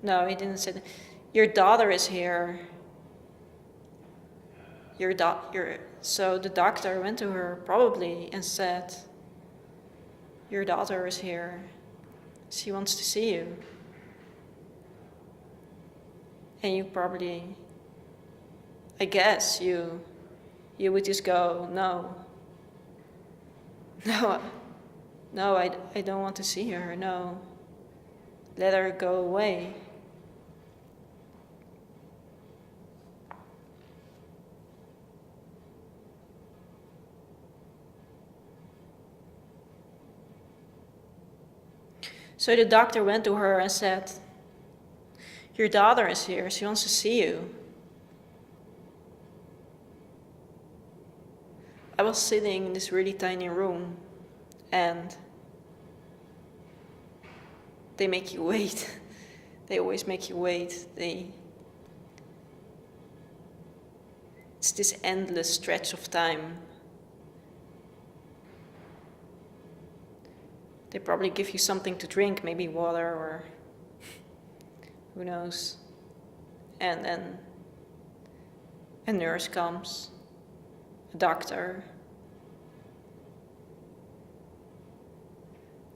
No, he didn't say that. Your daughter is here. So the doctor went to her probably and said, your daughter is here. She wants to see you. And you probably, I guess, you would just go, no. No, I don't want to see her, no. Let her go away. So the doctor went to her and said, your daughter is here, she wants to see you. I was sitting in this really tiny room, and they make you wait. They always make you wait. It's this endless stretch of time. They probably give you something to drink, maybe water or who knows. And then a nurse comes, a doctor.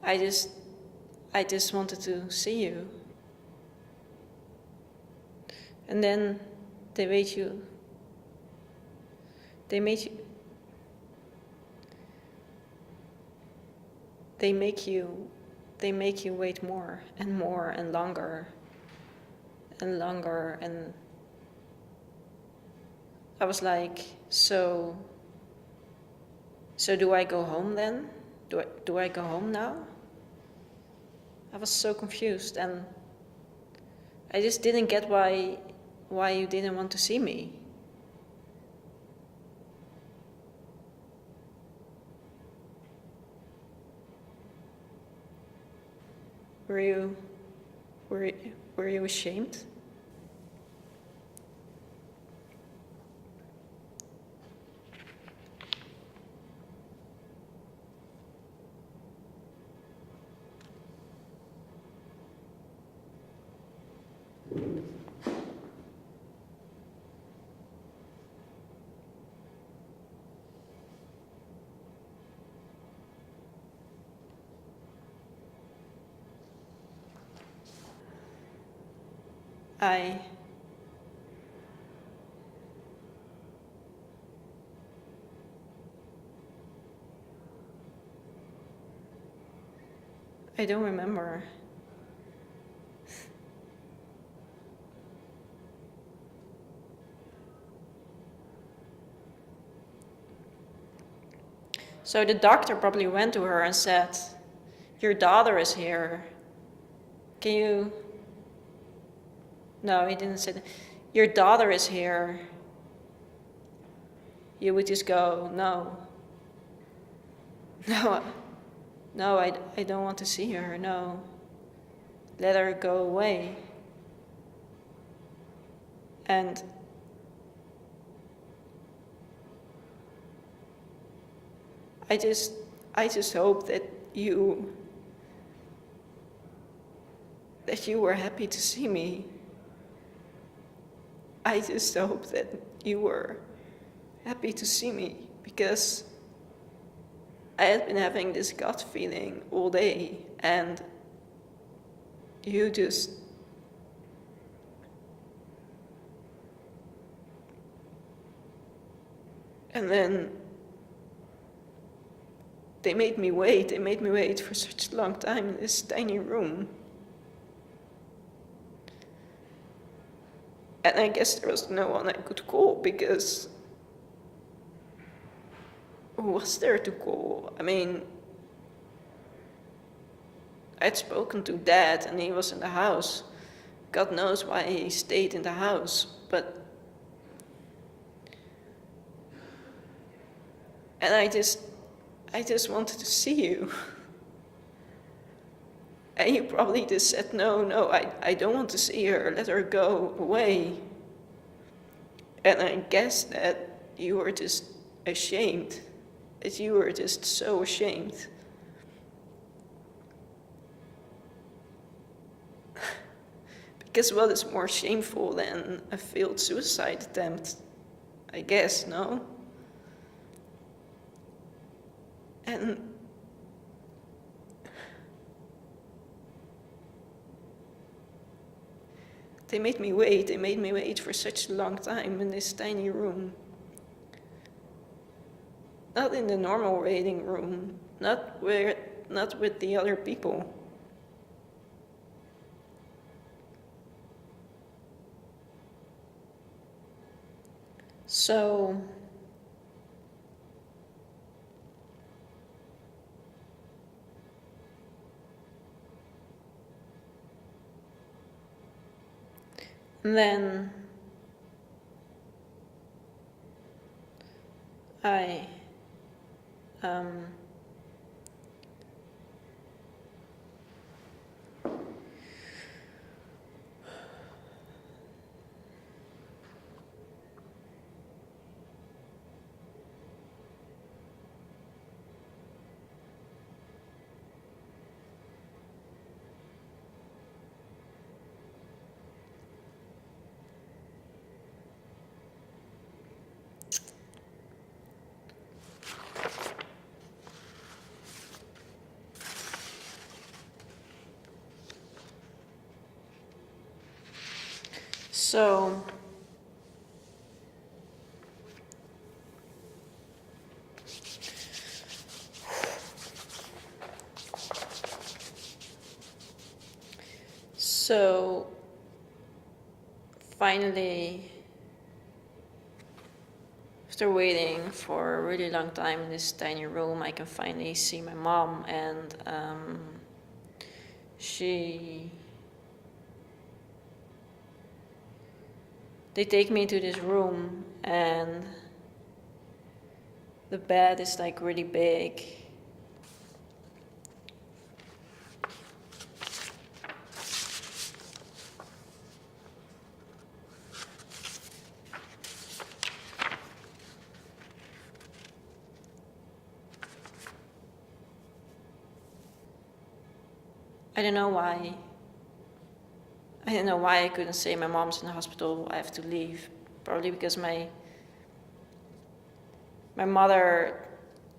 I just wanted to see you. And then they make you wait more and longer and longer, and I was like, so do I go home then? Do I go home now? I was so confused, and I just didn't get why you didn't want to see me. Were you ashamed? I don't remember. So the doctor probably went to her and said, your daughter is here. Can you... No, he didn't say that. Your daughter is here. You would just go, no. No, I don't want to see her, no. Let her go away. And I just hope that you were happy to see me. I just hope that you were happy to see me, because I had been having this gut feeling all day, and you just... And then they made me wait for such a long time in this tiny room. And I guess there was no one I could call, because who was there to call? I mean, I'd spoken to Dad and he was in the house. God knows why he stayed in the house, but... And I just wanted to see you. And you probably just said, no, I don't want to see her, let her go away. And I guess that you were just ashamed, that you were just so ashamed. Because what is more shameful than a failed suicide attempt? I guess, no? And they made me wait for such a long time in this tiny room. Not in the normal waiting room, not with the other people. So then I so So finally, after waiting for a really long time in this tiny room, I can finally see my mom, and they take me to this room, and the bed is like really big. I don't know why. I don't know why I couldn't say my mom's in the hospital, I have to leave. Probably because my mother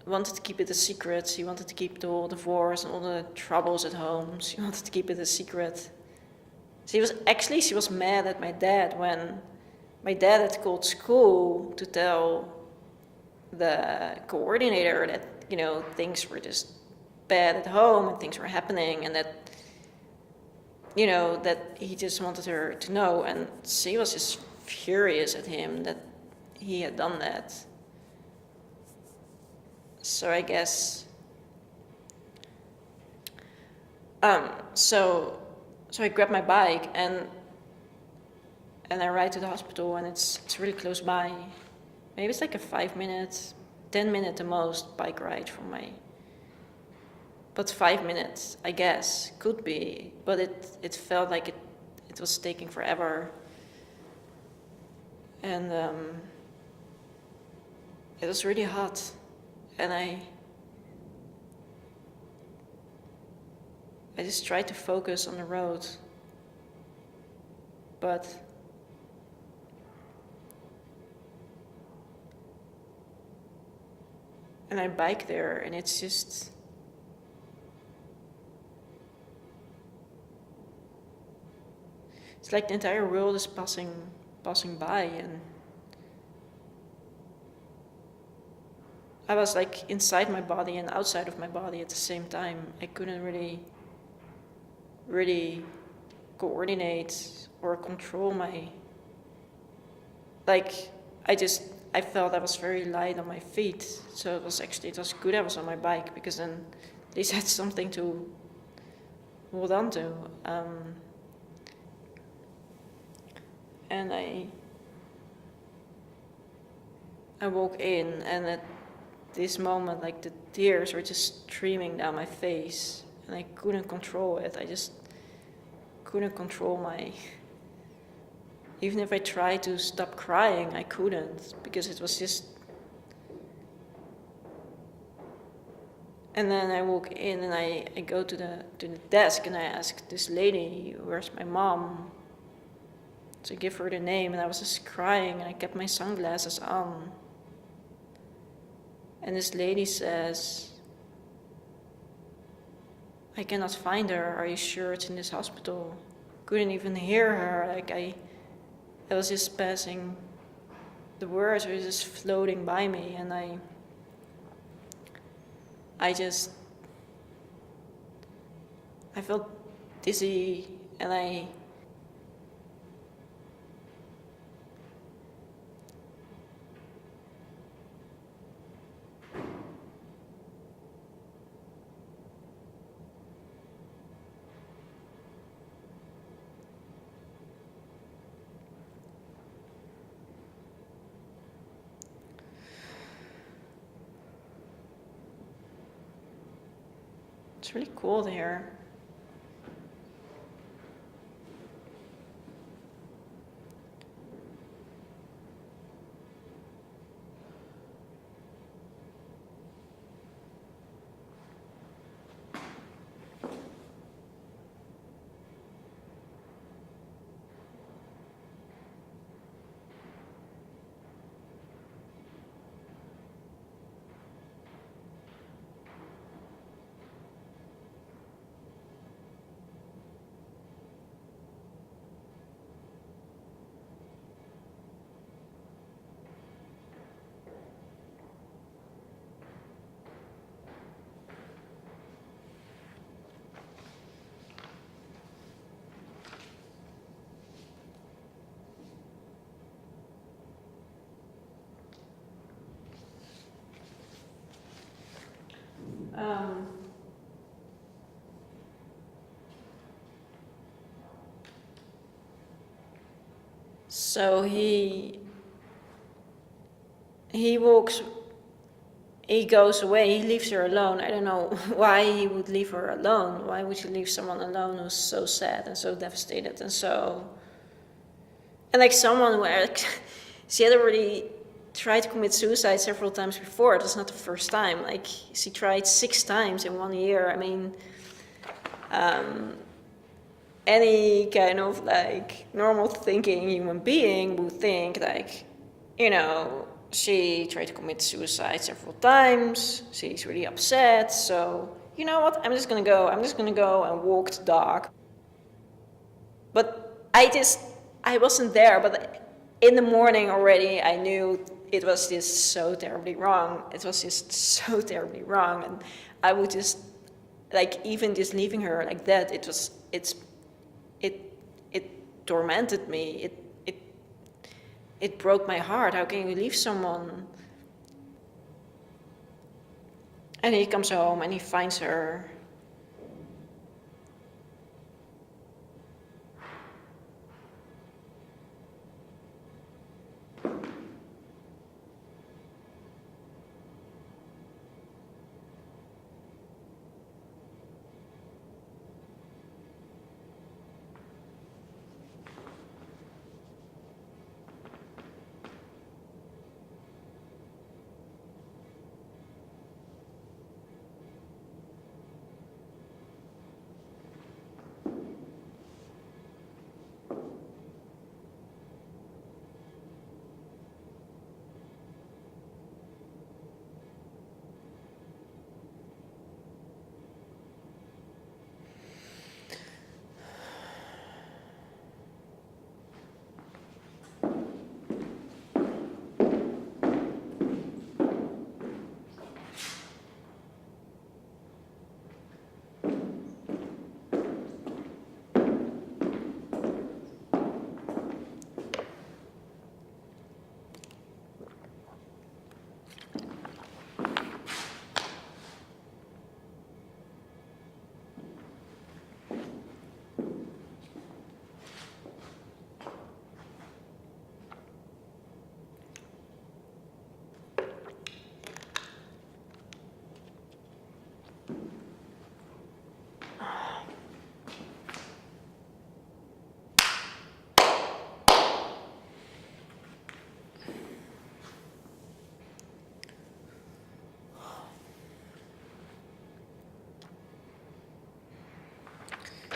wanted to keep it a secret. She wanted to keep the whole divorce and all the troubles at home. She wanted to keep it a secret. She was mad at my dad when my dad had called school to tell the coordinator that, things were just bad at home and things were happening, and that he just wanted her to know, and she was just furious at him that he had done that. So I guess so I grabbed my bike and I ride to the hospital, and it's really close by. Maybe it's like a 5-minute, 10-minute the most bike ride from but 5 minutes, I guess, could be, but it felt like it was taking forever. And it was really hot, and I just tried to focus on the road, but and I bike there, and it's just it's like the entire world is passing by, and I was like inside my body and outside of my body at the same time. I couldn't really coordinate or control my, like, I felt I was very light on my feet, so it was good I was on my bike, because then at least I had something to hold on to. And I woke in, and at this moment, like, the tears were just streaming down my face, and I couldn't control it. I just couldn't control even if I tried to stop crying, I couldn't, because it was just. And then I walk in, and I go to the desk, and I ask this lady, "Where's my mom?" to give her the name, and I was just crying, and I kept my sunglasses on. And this lady says, I cannot find her. Are you sure it's in this hospital? Couldn't even hear her. I was just passing, the words were just floating by me, and I felt dizzy, and it's really cold here. So he goes away, he leaves her alone. I don't know why he would leave her alone. Why would you leave someone alone who's so sad and so devastated and like someone where she had already tried to commit suicide several times before. It was not the first time. Like, she tried 6 times in 1 year. I mean, any kind of like normal thinking human being would think like, she tried to commit suicide several times, she's really upset, so you know what, I'm just gonna go and walk the dog. But I wasn't there, but in the morning already I knew it was just so terribly wrong. And I would just, like, even just leaving her like that, it tormented me. It broke my heart. How can you leave someone? And he comes home and he finds her.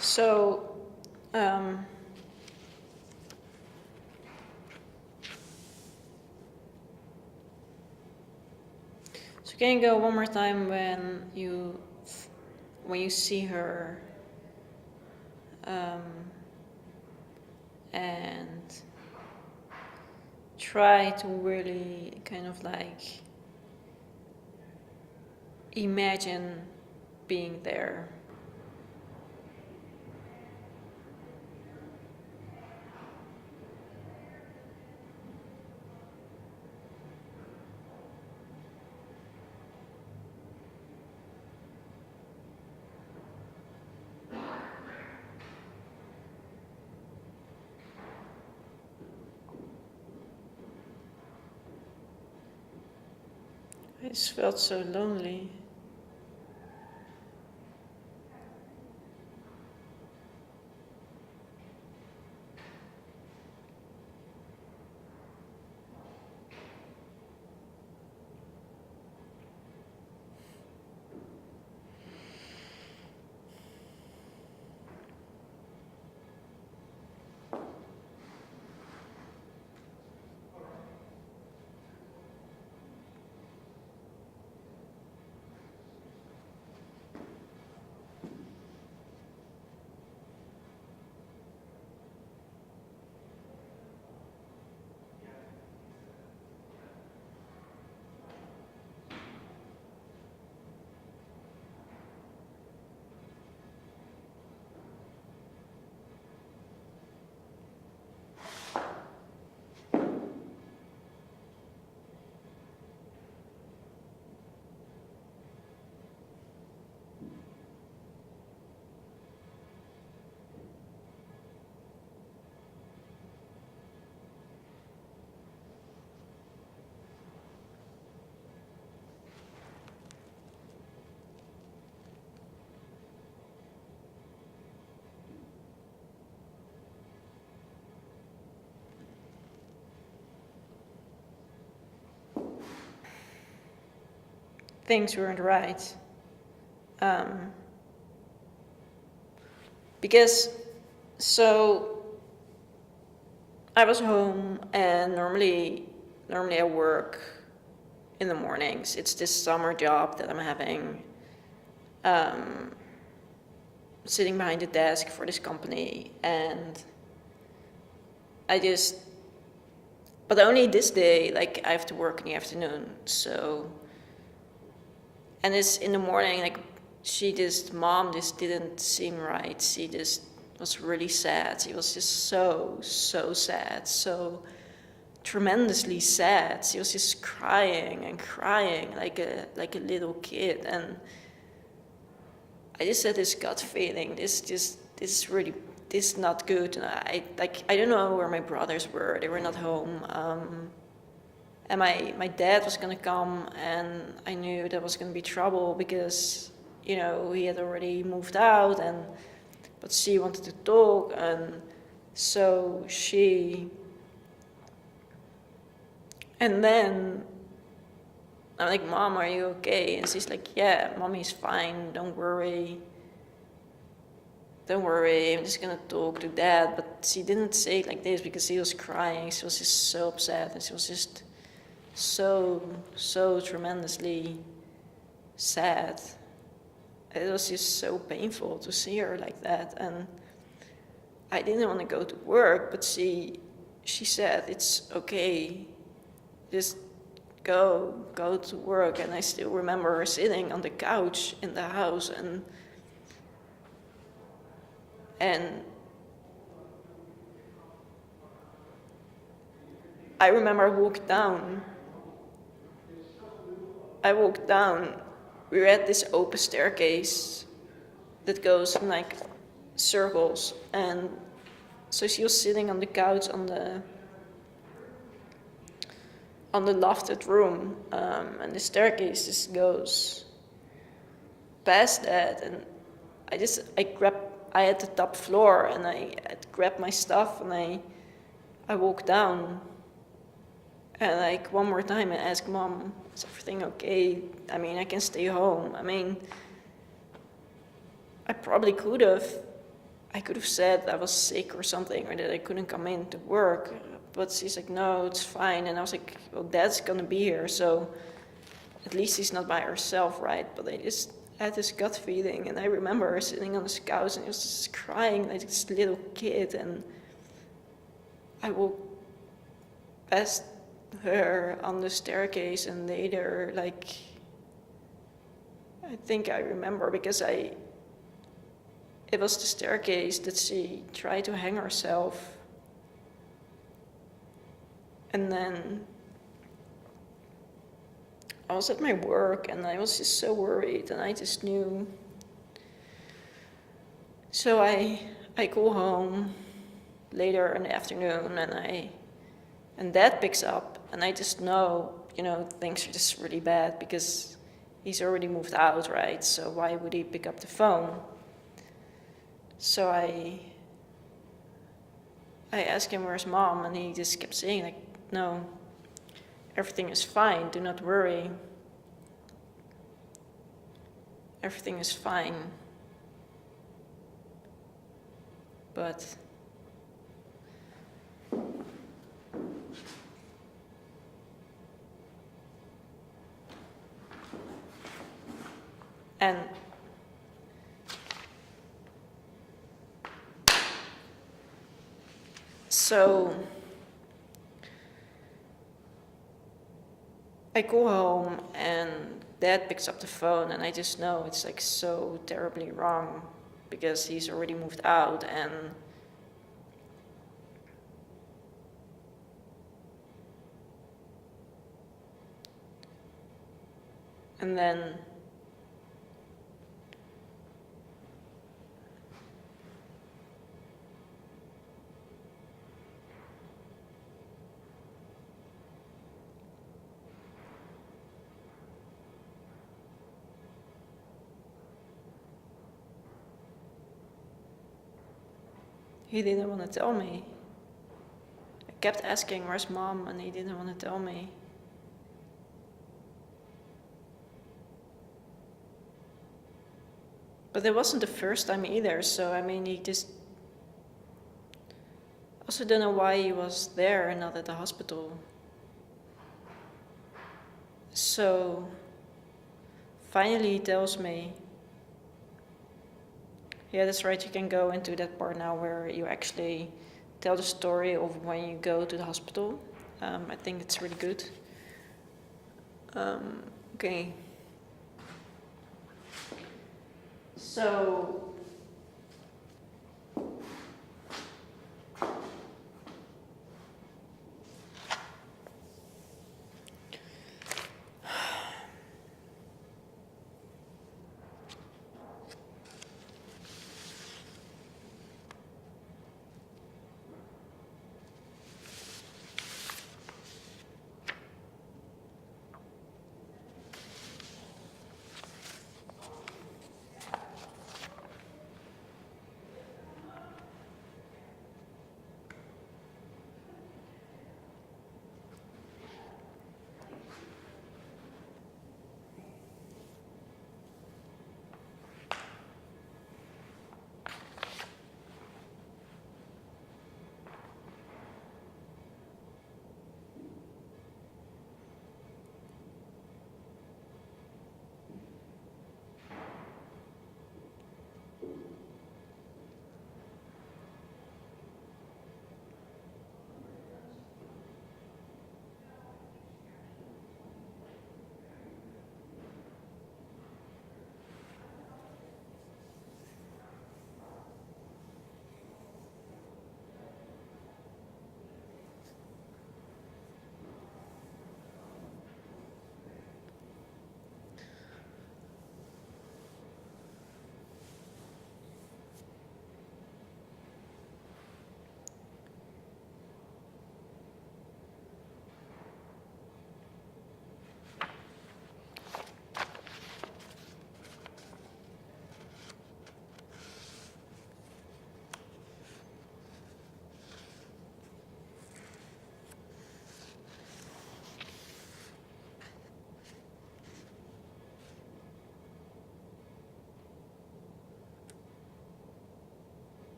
So, So can you go one more time when you see her, and try to really kind of like imagine being there. I just felt so lonely. Things weren't right. Because, so, I was home, and normally I work in the mornings. It's this summer job that I'm having, sitting behind the desk for this company, and but only this day, like, I have to work in the afternoon, so, and it's in the morning, like, mom just didn't seem right. She just was really sad. She was just so sad, so tremendously sad. She was just crying and crying like a little kid, and I just had this gut feeling, this is not good. And I don't know where my brothers were. They were not home. And my dad was gonna come, and I knew there was gonna be trouble because, he had already moved out, but she wanted to talk, and so and then I'm like, Mom, are you okay? And she's like, yeah, Mommy's fine, don't worry, I'm just gonna talk to Dad. But she didn't say it like this because she was crying. She was just so upset, and she was just so tremendously sad. It was just so painful to see her like that, and I didn't want to go to work, but she said, it's okay, just go to work. And I still remember her sitting on the couch in the house, and I remember I walked down, we were at this open staircase that goes in like circles, and so she was sitting on the couch on the lofted room, and the staircase just goes past that, and I had the top floor, and I had grabbed my stuff, and I walked down, and like one more time I asked Mom, is everything okay? I mean, I can stay home. I mean, I probably could have said I was sick or something, or that I couldn't come in to work, but she's like, no, it's fine. And I was like, well, Dad's gonna be here, so at least he's not by herself, right? But I just had this gut feeling, and I remember her sitting on the couch and I was just crying like this little kid, and I walked past her on the staircase, and later, like, I think I remember because it was the staircase that she tried to hang herself. And then I was at my work and I was just so worried, and I just knew. So I go home later in the afternoon, and Dad picks up, and I just know, things are just really bad because he's already moved out, right? So why would he pick up the phone? So I asked him where's Mom, and he just kept saying, like, no, everything is fine, do not worry. Everything is fine. But and so I go home and Dad picks up the phone, and I just know it's like so terribly wrong because he's already moved out, and then he didn't want to tell me. I kept asking, where's Mom? And he didn't want to tell me. But it wasn't the first time either, so I mean, he just... Also don't know why he was there and not at the hospital. So finally he tells me, yeah, that's right, you can go into that part now where you actually tell the story of when you go to the hospital. I think it's really good. Okay. So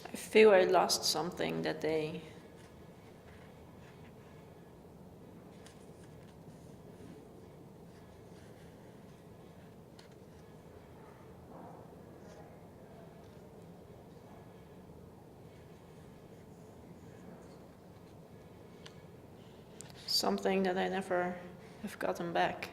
I feel I lost something that day. something that I never have gotten back.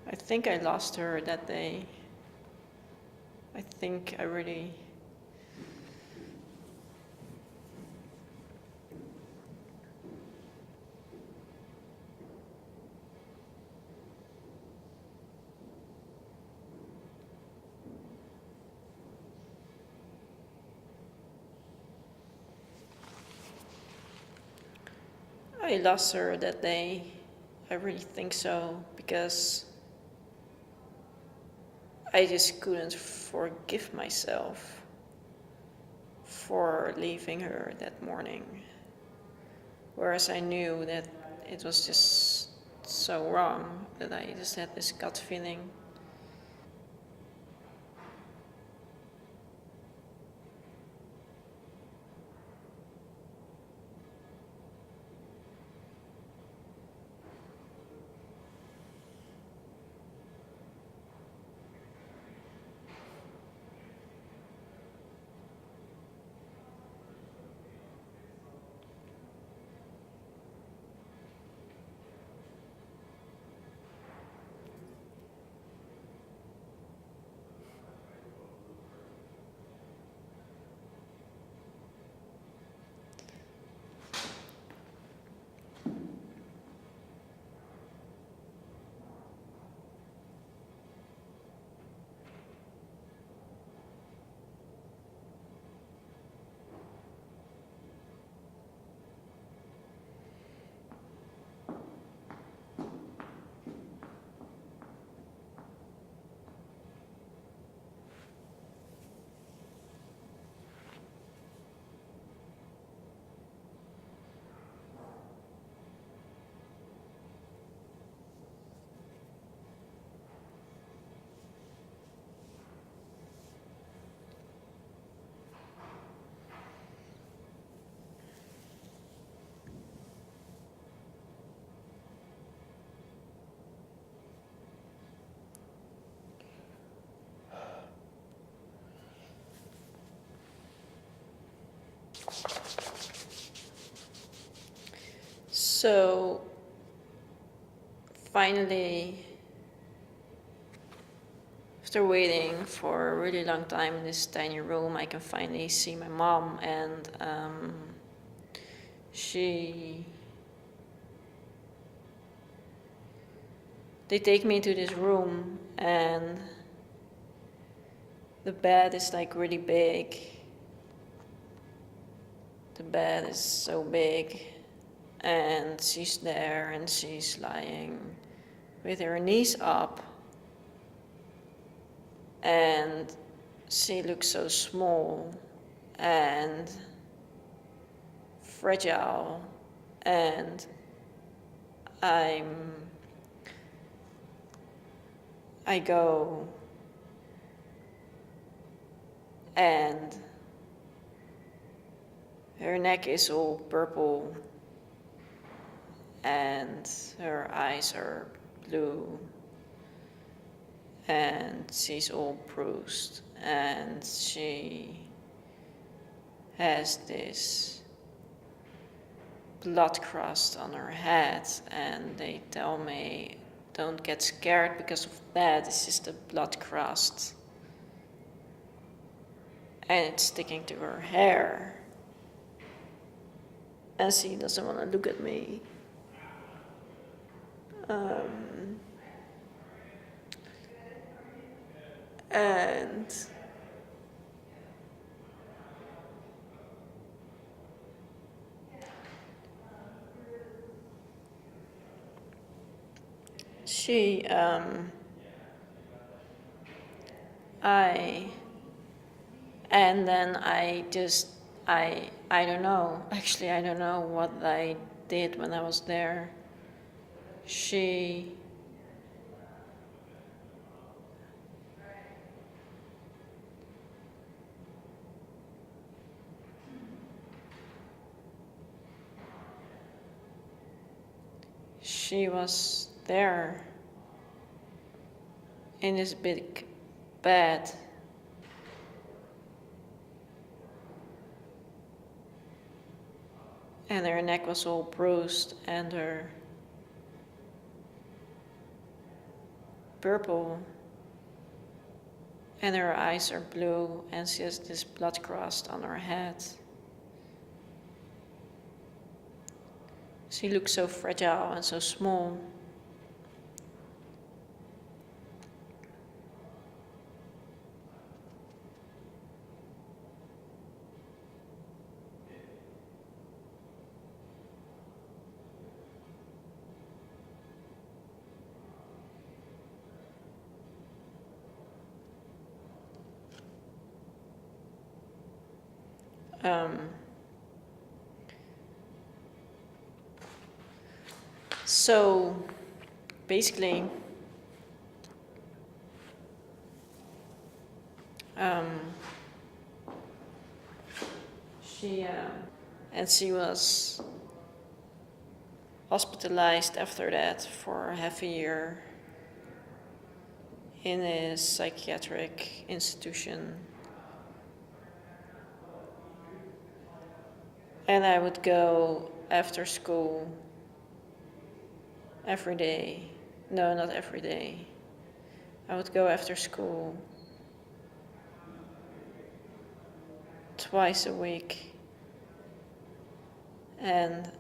I think I lost her that day. I think I really... I lost her that day. I really think so, because I just couldn't forgive myself for leaving her that morning. Whereas I knew that it was just so wrong, that I just had this gut feeling. So finally, after waiting for a really long time in this tiny room, I can finally see my mom, and they take me to this room, and the bed is like really big. The bed is so big, and she's there, and she's lying with her knees up, and she looks so small and fragile, and I go, and her neck is all purple, and her eyes are blue, and she's all bruised, and she has this blood crust on her head, and they tell me, don't get scared because of that, it's just a blood crust. And it's sticking to her hair. And she doesn't want to look at me. And she, and then I don't know, actually I don't know what I did when I was there. She she was there in this big bed. And her neck was all bruised and her purple. And her eyes are blue and she has this blood crust on her head. She looks so fragile and so small. So basically, she was hospitalized after that for half a year in a psychiatric institution. And I would go after school every day. No, not every day. I would go after school twice a week. And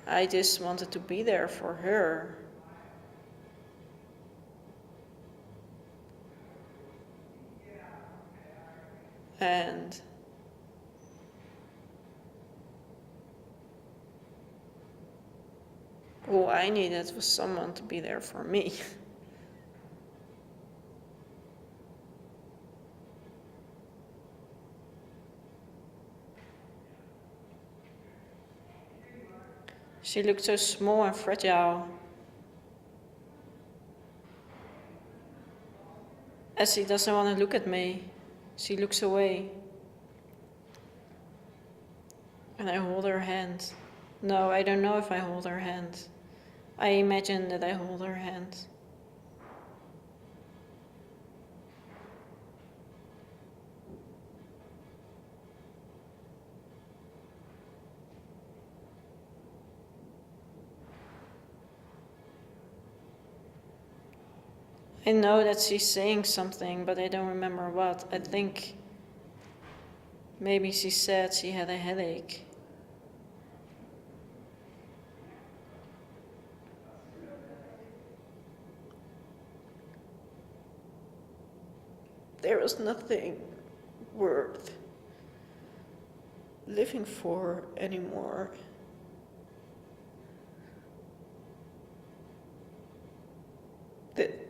I just wanted to be there for her. And all I needed was someone to be there for me. She looked so small and fragile. As she doesn't want to look at me, she looks away. And I hold her hand. No, I don't know if I hold her hand. I imagine that I hold her hand. I know that she's saying something, but I don't remember what. I think maybe she said she had a headache. There was nothing worth living for anymore. That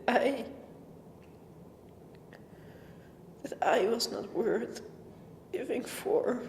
I was not worth living for.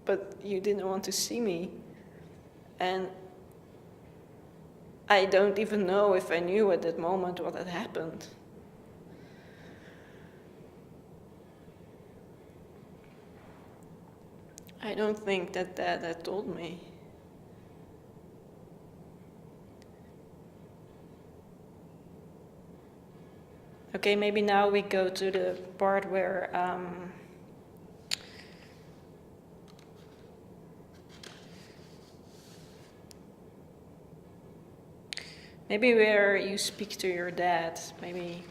but you didn't want to see me. And I don't even know if I knew at that moment what had happened. I don't think that Dad had told me. Okay, maybe now we go to the part where maybe where you speak to your dad. Maybe